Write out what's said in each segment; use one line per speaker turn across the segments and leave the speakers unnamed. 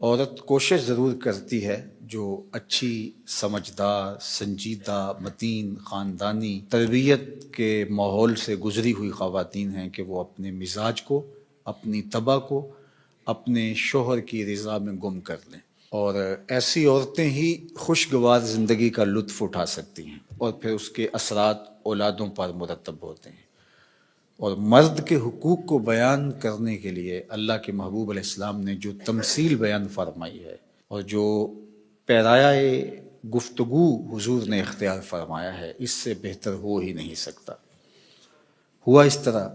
عورت کوشش ضرور کرتی ہے جو اچھی سمجھدار سنجیدہ متین خاندانی تربیت کے ماحول سے گزری ہوئی خواتین ہیں کہ وہ اپنے مزاج کو اپنی طبع کو اپنے شوہر کی رضا میں گم کر لیں، اور ایسی عورتیں ہی خوشگوار زندگی کا لطف اٹھا سکتی ہیں اور پھر اس کے اثرات اولادوں پر مرتب ہوتے ہیں۔ اور مرد کے حقوق کو بیان کرنے کے لیے اللہ کے محبوب علیہ السلام نے جو تمثیل بیان فرمائی ہے اور جو پیرایہ گفتگو حضور نے اختیار فرمایا ہے، اس سے بہتر ہو ہی نہیں سکتا۔ ہوا اس طرح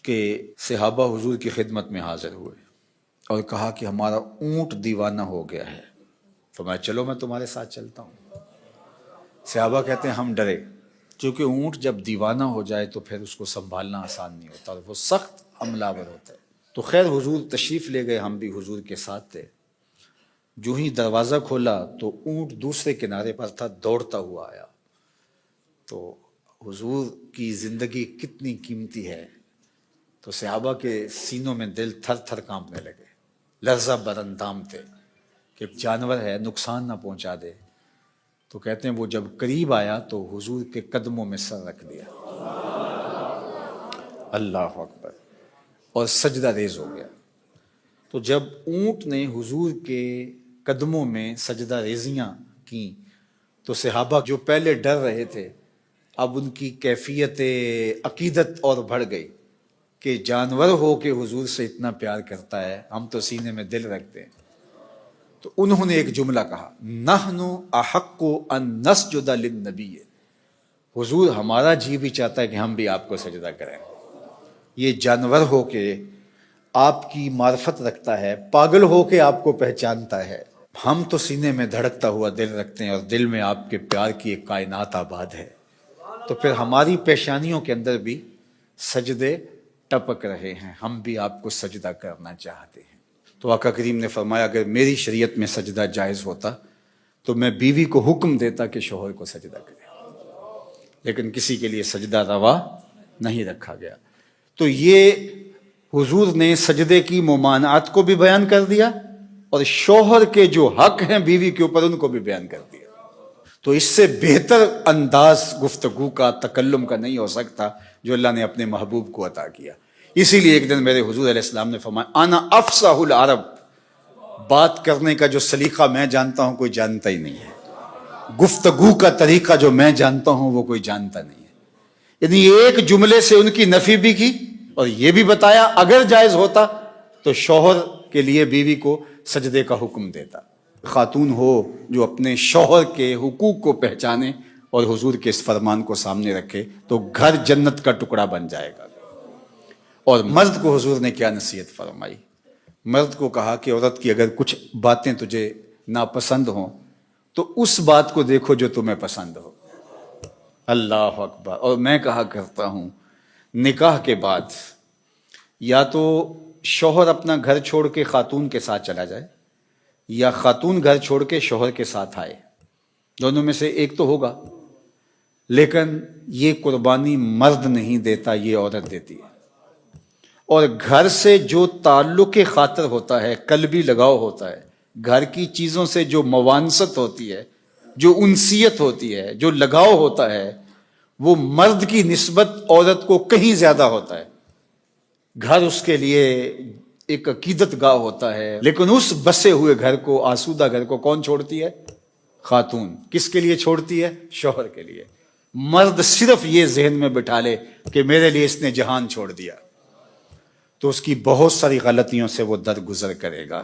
کہ صحابہ حضور کی خدمت میں حاضر ہوئے اور کہا کہ ہمارا اونٹ دیوانہ ہو گیا ہے۔ فرمایا چلو میں تمہارے ساتھ چلتا ہوں۔ صحابہ کہتے ہیں ہم ڈرے، کیونکہ اونٹ جب دیوانہ ہو جائے تو پھر اس کو سنبھالنا آسان نہیں ہوتا اور وہ سخت حملہ آور ہوتا ہے۔ تو خیر حضور تشریف لے گئے، ہم بھی حضور کے ساتھ تھے۔ جو ہی دروازہ کھولا تو اونٹ دوسرے کنارے پر تھا، دوڑتا ہوا آیا۔ تو حضور کی زندگی کتنی قیمتی ہے، تو صحابہ کے سینوں میں دل تھر تھر کانپنے لگے، لرزہ بر اندام تھے کہ جانور ہے نقصان نہ پہنچا دے۔ تو کہتے ہیں وہ جب قریب آیا تو حضور کے قدموں میں سر رکھ دیا، اللہ اکبر، اور سجدہ ریز ہو گیا۔ تو جب اونٹ نے حضور کے قدموں میں سجدہ ریزیاں کیں تو صحابہ جو پہلے ڈر رہے تھے، اب ان کی کیفیت عقیدت اور بڑھ گئی کہ جانور ہو کے حضور سے اتنا پیار کرتا ہے، ہم تو سینے میں دل رکھتے ہیں۔ تو انہوں نے ایک جملہ کہا، نحن احق ان نسجد للنبی، حضور ہمارا جی بھی چاہتا ہے کہ ہم بھی آپ کو سجدہ کریں۔ یہ جانور ہو کے آپ کی معرفت رکھتا ہے، پاگل ہو کے آپ کو پہچانتا ہے، ہم تو سینے میں دھڑکتا ہوا دل رکھتے ہیں اور دل میں آپ کے پیار کی ایک کائنات آباد ہے۔ تو پھر ہماری پیشانیوں کے اندر بھی سجدے ٹپک رہے ہیں، ہم بھی آپ کو سجدہ کرنا چاہتے ہیں۔ تو آقا کریم نے فرمایا اگر میری شریعت میں سجدہ جائز ہوتا تو میں بیوی کو حکم دیتا کہ شوہر کو سجدہ کرے، لیکن کسی کے لیے سجدہ روا نہیں رکھا گیا۔ تو یہ حضور نے سجدے کی ممانعت کو بھی بیان کر دیا اور شوہر کے جو حق ہیں بیوی کے اوپر ان کو بھی بیان کر دیا۔ تو اس سے بہتر انداز گفتگو کا تکلم کا نہیں ہو سکتا جو اللہ نے اپنے محبوب کو عطا کیا۔ اسی لیے ایک دن میرے حضور علیہ السلام نے فرمایا انا افصح العرب، بات کرنے کا جو سلیقہ میں جانتا ہوں کوئی جانتا ہی نہیں ہے، گفتگو کا طریقہ جو میں جانتا ہوں وہ کوئی جانتا نہیں ہے۔ یعنی ایک جملے سے ان کی نفی بھی کی اور یہ بھی بتایا اگر جائز ہوتا تو شوہر کے لیے بیوی کو سجدے کا حکم دیتا۔ خاتون ہو جو اپنے شوہر کے حقوق کو پہچانے اور حضور کے اس فرمان کو سامنے رکھے تو گھر جنت کا ٹکڑا بن جائے گا۔ اور مرد کو حضور نے کیا نصیحت فرمائی؟ مرد کو کہا کہ عورت کی اگر کچھ باتیں تجھے ناپسند ہوں تو اس بات کو دیکھو جو تمہیں پسند ہو، اللہ اکبر۔ اور میں کہا کرتا ہوں نکاح کے بعد یا تو شوہر اپنا گھر چھوڑ کے خاتون کے ساتھ چلا جائے یا خاتون گھر چھوڑ کے شوہر کے ساتھ آئے، دونوں میں سے ایک تو ہوگا، لیکن یہ قربانی مرد نہیں دیتا، یہ عورت دیتی ہے۔ اور گھر سے جو تعلق خاطر ہوتا ہے، قلبی لگاؤ ہوتا ہے، گھر کی چیزوں سے جو موانست ہوتی ہے، جو انسیت ہوتی ہے، جو لگاؤ ہوتا ہے، وہ مرد کی نسبت عورت کو کہیں زیادہ ہوتا ہے۔ گھر اس کے لیے ایک عقیدت گاہ ہوتا ہے، لیکن اس بسے ہوئے گھر کو، آسودہ گھر کو کون چھوڑتی ہے؟ خاتون۔ کس کے لیے چھوڑتی ہے؟ شوہر کے لیے۔ مرد صرف یہ ذہن میں بٹھا لے کہ میرے لیے اس نے جہان چھوڑ دیا تو اس کی بہت ساری غلطیوں سے وہ درگزر کرے گا۔